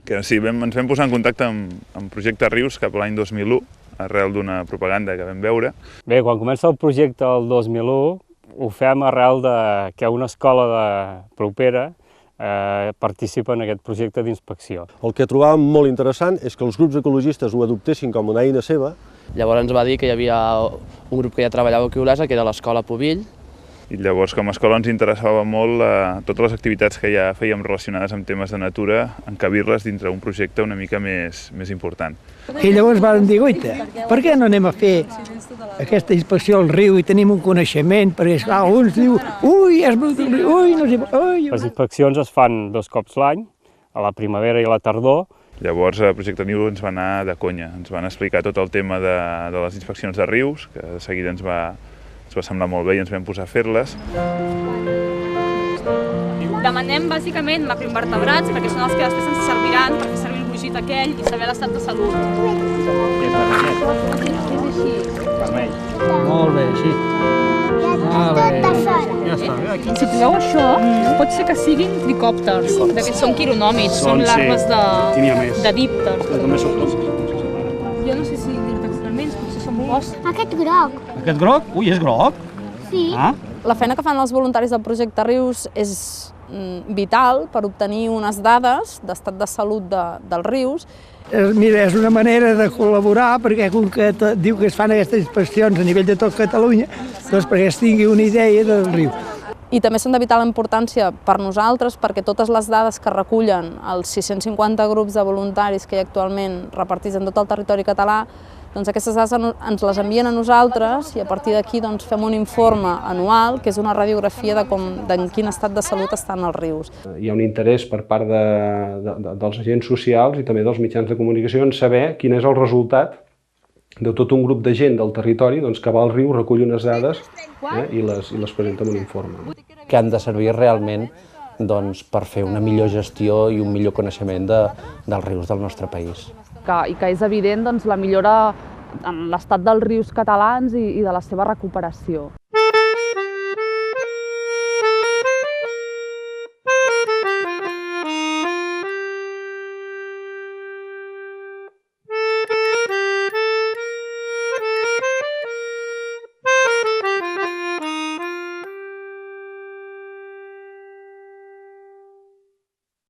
Que sí, ens vam posar en contacte amb Projecte Rius cap a l'any 2001, arrel d'una propaganda que vam veure. Bé, quan comença el projecte el 2001, ho fem arrel que una escola propera participa en aquest projecte d'inspecció. El que trobàvem molt interessant és que els grups ecologistes ho adoptessin com una eina seva. Llavors ens va dir que hi havia un grup que ja treballava aquí a Olesa, que era l'Escola Pubill. I llavors, com a escola, ens interessava molt totes les activitats que ja fèiem relacionades amb temes de natura, encabir-les dintre un projecte una mica més important. I llavors vam dir, oita, per què no anem a fer aquesta inspecció al riu i tenim un coneixement? Perquè, esclar, uns diu, ui, és brut el riu, ui, no sé... Ui. Les inspeccions es fan 2 cops l'any, a la primavera i a la tardor. Llavors, el Projecte Rius ens va anar de conya. Ens van explicar tot el tema de les inspeccions de rius, que de seguida ens va semblar molt bé i ens vam posar a fer-les. Demanem bàsicament macroinvertebrats perquè són els que després ens serviran per fer servir el bugit aquell i saber l'estat de salut. És així. Vermell. Molt bé, així. Ja està. Si trobeu això, pot ser que siguin tricòpters, d'aquests són quironòmids, són larves de dípters. Jo no sé si dir-te experiments, potser són boscs. Aquest groc. Aquest groc? Ui, és groc? Sí. La feina que fan els voluntaris del Projecte Rius és vital per obtenir unes dades d'estat de salut dels rius. Mira, és una manera de col·laborar perquè com que diu que es fan aquestes inspeccions a nivell de tot Catalunya, doncs perquè es tingui una idea del riu. I també són de vital importància per nosaltres perquè totes les dades que recullen els 650 grups de voluntaris que hi ha actualment repartits en tot el territori català, doncs aquestes dades ens les envien a nosaltres i a partir d'aquí doncs, fem un informe anual que és una radiografia en quin estat de salut estan els rius. Hi ha un interès per part dels agents socials i també dels mitjans de comunicació en saber quin és el resultat de tot un grup de gent del territori que va al riu, recull unes dades i les presenta en un informe. Que han de servir realment per fer una millor gestió i un millor coneixement dels rius del nostre país. I que és evident la millora en l'estat dels rius catalans i de la seva recuperació.